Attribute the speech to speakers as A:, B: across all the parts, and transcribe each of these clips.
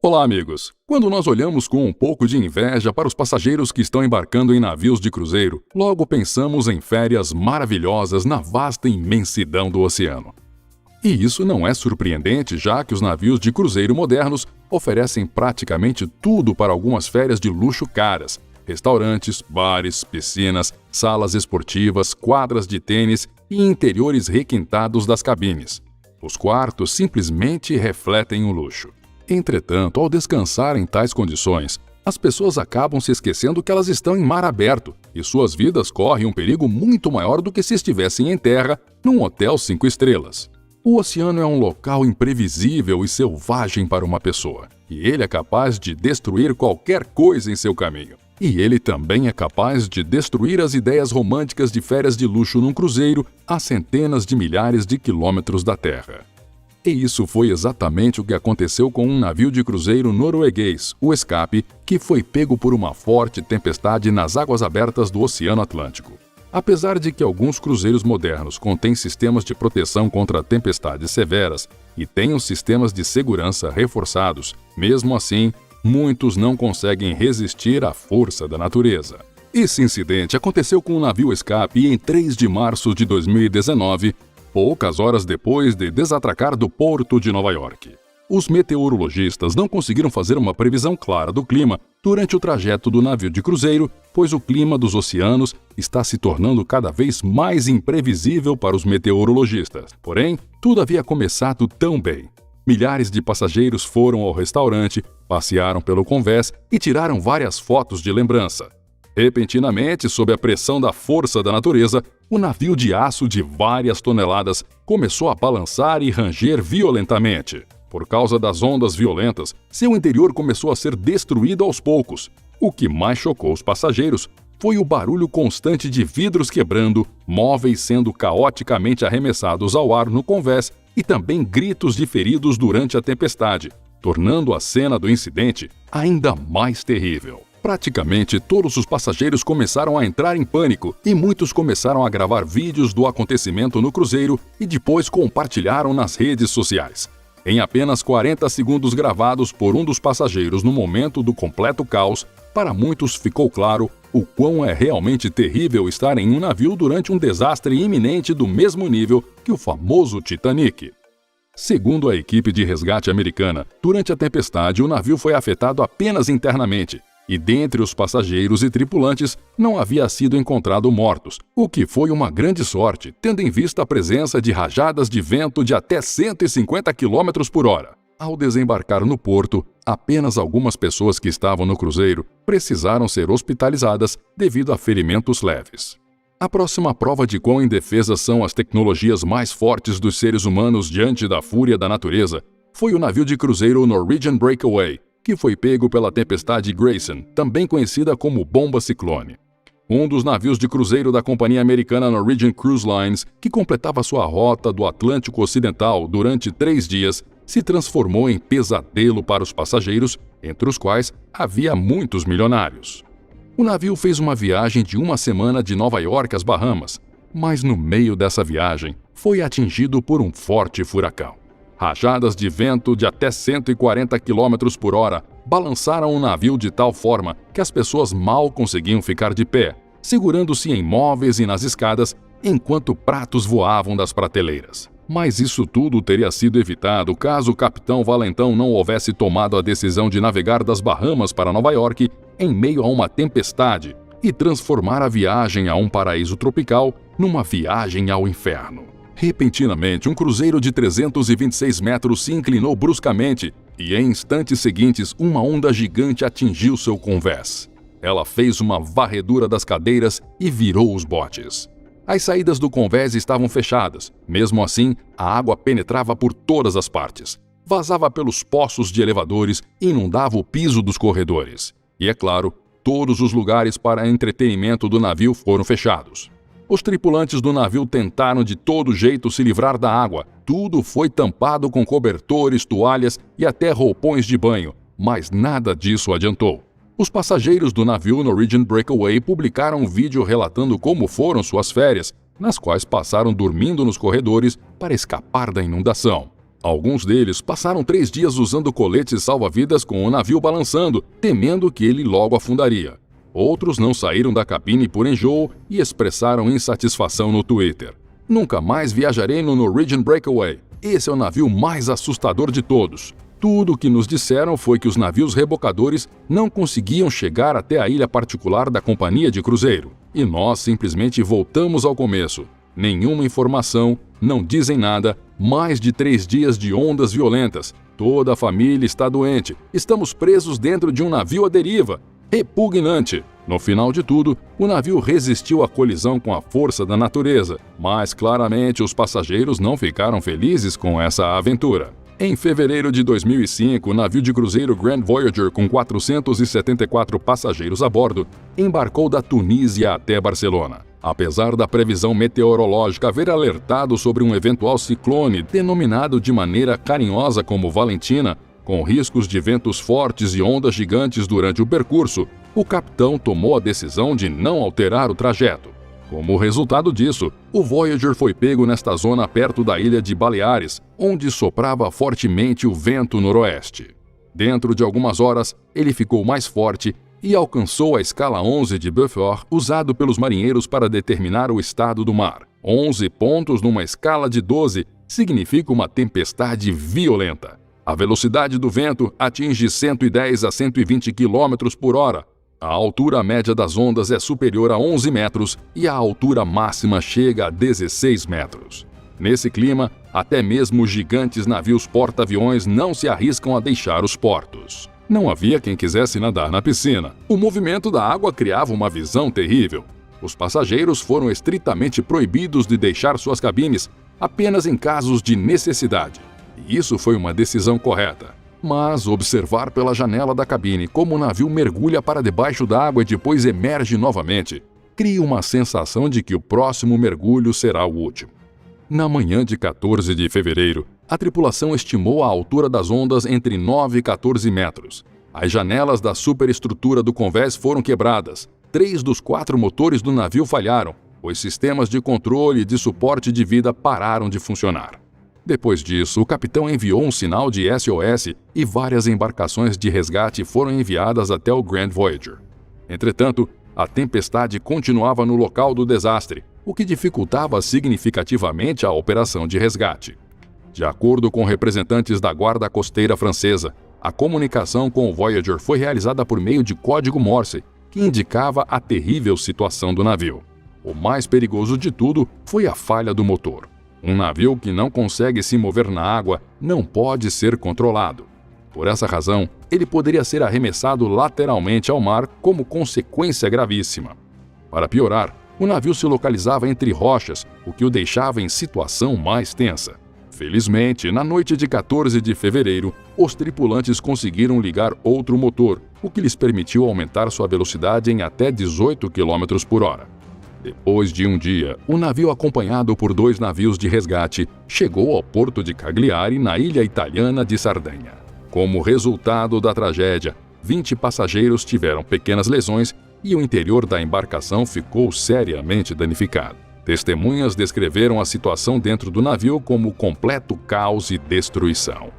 A: Olá, amigos! Quando nós olhamos com um pouco de inveja para os passageiros que estão embarcando em navios de cruzeiro, logo pensamos em férias maravilhosas na vasta imensidão do oceano. E isso não é surpreendente, já que os navios de cruzeiro modernos oferecem praticamente tudo para algumas férias de luxo caras: restaurantes, bares, piscinas, salas esportivas, quadras de tênis e interiores requintados das cabines. Os quartos simplesmente refletem o luxo. Entretanto, ao descansar em tais condições, as pessoas acabam se esquecendo que elas estão em mar aberto e suas vidas correm um perigo muito maior do que se estivessem em terra, num hotel 5 estrelas. O oceano é um local imprevisível e selvagem para uma pessoa, e ele é capaz de destruir qualquer coisa em seu caminho. E ele também é capaz de destruir as ideias românticas de férias de luxo num cruzeiro a centenas de milhares de quilômetros da Terra. E isso foi exatamente o que aconteceu com um navio de cruzeiro norueguês, o Escape, que foi pego por uma forte tempestade nas águas abertas do Oceano Atlântico. Apesar de que alguns cruzeiros modernos contêm sistemas de proteção contra tempestades severas e tenham sistemas de segurança reforçados, mesmo assim, muitos não conseguem resistir à força da natureza. Esse incidente aconteceu com o navio Escape em 3 de março de 2019, poucas horas depois de desatracar do porto de Nova York. Os meteorologistas não conseguiram fazer uma previsão clara do clima durante o trajeto do navio de cruzeiro, pois o clima dos oceanos está se tornando cada vez mais imprevisível para os meteorologistas. Porém, tudo havia começado tão bem. Milhares de passageiros foram ao restaurante, passearam pelo convés e tiraram várias fotos de lembrança. Repentinamente, sob a pressão da força da natureza, o navio de aço de várias toneladas começou a balançar e ranger violentamente. Por causa das ondas violentas, seu interior começou a ser destruído aos poucos. O que mais chocou os passageiros foi o barulho constante de vidros quebrando, móveis sendo caoticamente arremessados ao ar no convés e também gritos de feridos durante a tempestade, tornando a cena do incidente ainda mais terrível. Praticamente todos os passageiros começaram a entrar em pânico e muitos começaram a gravar vídeos do acontecimento no cruzeiro e depois compartilharam nas redes sociais. Em apenas 40 segundos gravados por um dos passageiros no momento do completo caos, para muitos ficou claro o quão é realmente terrível estar em um navio durante um desastre iminente do mesmo nível que o famoso Titanic. Segundo a equipe de resgate americana, durante a tempestade o navio foi afetado apenas internamente, e dentre os passageiros e tripulantes não havia sido encontrado mortos, o que foi uma grande sorte, tendo em vista a presença de rajadas de vento de até 150 km por hora. Ao desembarcar no porto, apenas algumas pessoas que estavam no cruzeiro precisaram ser hospitalizadas devido a ferimentos leves. A próxima prova de quão indefesas são as tecnologias mais fortes dos seres humanos diante da fúria da natureza foi o navio de cruzeiro Norwegian Breakaway, que foi pego pela tempestade Grayson, também conhecida como bomba ciclone. Um dos navios de cruzeiro da companhia americana Norwegian Cruise Lines, que completava sua rota do Atlântico Ocidental durante 3 dias, se transformou em pesadelo para os passageiros, entre os quais havia muitos milionários. O navio fez uma viagem de 1 semana de Nova York às Bahamas, mas no meio dessa viagem foi atingido por um forte furacão. Rajadas de vento de até 140 km por hora balançaram o navio de tal forma que as pessoas mal conseguiam ficar de pé, segurando-se em móveis e nas escadas, enquanto pratos voavam das prateleiras. Mas isso tudo teria sido evitado caso o capitão Valentão não houvesse tomado a decisão de navegar das Bahamas para Nova York em meio a uma tempestade e transformar a viagem a um paraíso tropical numa viagem ao inferno. Repentinamente, um cruzeiro de 326 metros se inclinou bruscamente e, em instantes seguintes, uma onda gigante atingiu seu convés. Ela fez uma varredura das cadeiras e virou os botes. As saídas do convés estavam fechadas. Mesmo assim, a água penetrava por todas as partes. Vazava pelos poços de elevadores e inundava o piso dos corredores. E, é claro, todos os lugares para entretenimento do navio foram fechados. Os tripulantes do navio tentaram de todo jeito se livrar da água. Tudo foi tampado com cobertores, toalhas e até roupões de banho, mas nada disso adiantou. Os passageiros do navio Norwegian Breakaway publicaram um vídeo relatando como foram suas férias, nas quais passaram dormindo nos corredores para escapar da inundação. Alguns deles passaram 3 dias usando coletes salva-vidas com o navio balançando, temendo que ele logo afundaria. Outros não saíram da cabine por enjoo e expressaram insatisfação no Twitter. Nunca mais viajarei no Norwegian Breakaway. Esse é o navio mais assustador de todos. Tudo o que nos disseram foi que os navios rebocadores não conseguiam chegar até a ilha particular da companhia de cruzeiro. E nós simplesmente voltamos ao começo. Nenhuma informação, não dizem nada, mais de 3 dias de ondas violentas. Toda a família está doente. Estamos presos dentro de um navio à deriva. Repugnante. No final de tudo, o navio resistiu à colisão com a força da natureza, mas claramente os passageiros não ficaram felizes com essa aventura. Em fevereiro de 2005, o navio de cruzeiro Grand Voyager, com 474 passageiros a bordo, embarcou da Tunísia até Barcelona. Apesar da previsão meteorológica haver alertado sobre um eventual ciclone, denominado de maneira carinhosa como Valentina, com riscos de ventos fortes e ondas gigantes durante o percurso, o capitão tomou a decisão de não alterar o trajeto. Como resultado disso, o Voyager foi pego nesta zona perto da ilha de Baleares, onde soprava fortemente o vento noroeste. Dentro de algumas horas, ele ficou mais forte e alcançou a escala 11 de Beaufort, usado pelos marinheiros para determinar o estado do mar. 11 pontos numa escala de 12 significa uma tempestade violenta. A velocidade do vento atinge 110 a 120 km por hora. A altura média das ondas é superior a 11 metros e a altura máxima chega a 16 metros. Nesse clima, até mesmo gigantes navios porta-aviões não se arriscam a deixar os portos. Não havia quem quisesse nadar na piscina. O movimento da água criava uma visão terrível. Os passageiros foram estritamente proibidos de deixar suas cabines apenas em casos de necessidade. E isso foi uma decisão correta. Mas observar pela janela da cabine como o navio mergulha para debaixo da água e depois emerge novamente, cria uma sensação de que o próximo mergulho será o último. Na manhã de 14 de fevereiro, a tripulação estimou a altura das ondas entre 9 e 14 metros. As janelas da superestrutura do convés foram quebradas. 3 dos 4 motores do navio falharam. Os sistemas de controle e de suporte de vida pararam de funcionar. Depois disso, o capitão enviou um sinal de SOS e várias embarcações de resgate foram enviadas até o Grand Voyager. Entretanto, a tempestade continuava no local do desastre, o que dificultava significativamente a operação de resgate. De acordo com representantes da Guarda Costeira Francesa, a comunicação com o Voyager foi realizada por meio de código Morse, que indicava a terrível situação do navio. O mais perigoso de tudo foi a falha do motor. Um navio que não consegue se mover na água não pode ser controlado. Por essa razão, ele poderia ser arremessado lateralmente ao mar como consequência gravíssima. Para piorar, o navio se localizava entre rochas, o que o deixava em situação mais tensa. Felizmente, na noite de 14 de fevereiro, os tripulantes conseguiram ligar outro motor, o que lhes permitiu aumentar sua velocidade em até 18 km por hora. Depois de um dia, o navio, acompanhado por 2 navios de resgate, chegou ao porto de Cagliari, na ilha italiana de Sardenha. Como resultado da tragédia, 20 passageiros tiveram pequenas lesões e o interior da embarcação ficou seriamente danificado. Testemunhas descreveram a situação dentro do navio como completo caos e destruição.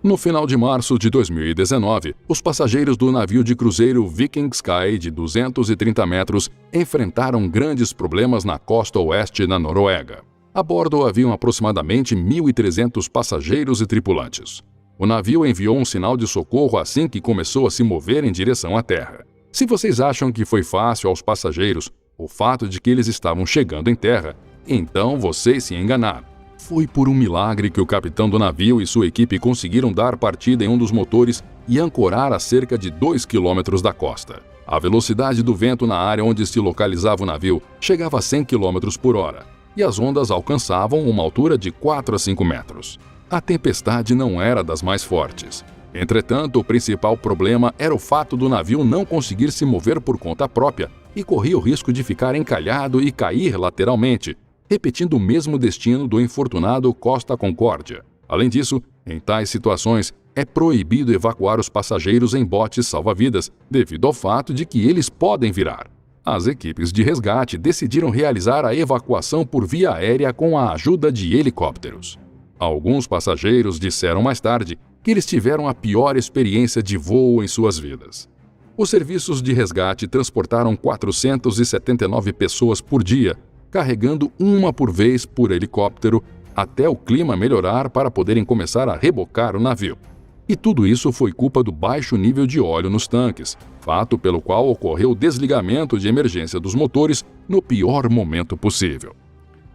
A: No final de março de 2019, os passageiros do navio de cruzeiro Viking Sky, de 230 metros, enfrentaram grandes problemas na costa oeste da Noruega. A bordo haviam aproximadamente 1.300 passageiros e tripulantes. O navio enviou um sinal de socorro assim que começou a se mover em direção à terra. Se vocês acham que foi fácil aos passageiros o fato de que eles estavam chegando em terra, então vocês se enganaram. Foi por um milagre que o capitão do navio e sua equipe conseguiram dar partida em um dos motores e ancorar a cerca de 2 km da costa. A velocidade do vento na área onde se localizava o navio chegava a 100 km por hora, e as ondas alcançavam uma altura de 4 a 5 metros. A tempestade não era das mais fortes. Entretanto, o principal problema era o fato do navio não conseguir se mover por conta própria e corria o risco de ficar encalhado e cair lateralmente, repetindo o mesmo destino do infortunado Costa Concórdia. Além disso, em tais situações, é proibido evacuar os passageiros em botes salva-vidas, devido ao fato de que eles podem virar. As equipes de resgate decidiram realizar a evacuação por via aérea com a ajuda de helicópteros. Alguns passageiros disseram mais tarde que eles tiveram a pior experiência de voo em suas vidas. Os serviços de resgate transportaram 479 pessoas por dia, carregando uma por vez por helicóptero, até o clima melhorar para poderem começar a rebocar o navio. E tudo isso foi culpa do baixo nível de óleo nos tanques, fato pelo qual ocorreu o desligamento de emergência dos motores no pior momento possível.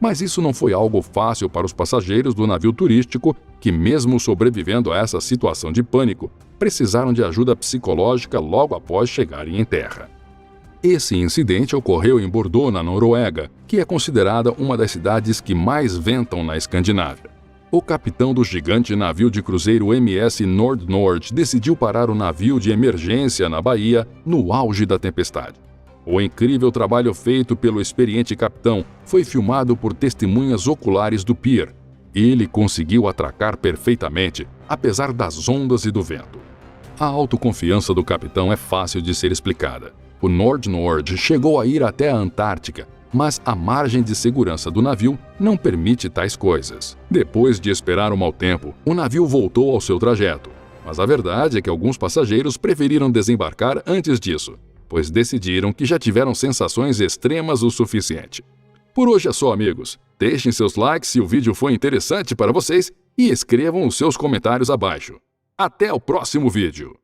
A: Mas isso não foi algo fácil para os passageiros do navio turístico que, mesmo sobrevivendo a essa situação de pânico, precisaram de ajuda psicológica logo após chegarem em terra. Esse incidente ocorreu em Bordeaux, na Noruega, que é considerada uma das cidades que mais ventam na Escandinávia. O capitão do gigante navio de cruzeiro MS Nord-Nord decidiu parar o navio de emergência na baía no auge da tempestade. O incrível trabalho feito pelo experiente capitão foi filmado por testemunhas oculares do pier. Ele conseguiu atracar perfeitamente, apesar das ondas e do vento. A autoconfiança do capitão é fácil de ser explicada. O Nord-Nord chegou a ir até a Antártica, mas a margem de segurança do navio não permite tais coisas. Depois de esperar um mau tempo, o navio voltou ao seu trajeto. Mas a verdade é que alguns passageiros preferiram desembarcar antes disso, pois decidiram que já tiveram sensações extremas o suficiente. Por hoje é só, amigos. Deixem seus likes se o vídeo foi interessante para vocês e escrevam os seus comentários abaixo. Até o próximo vídeo!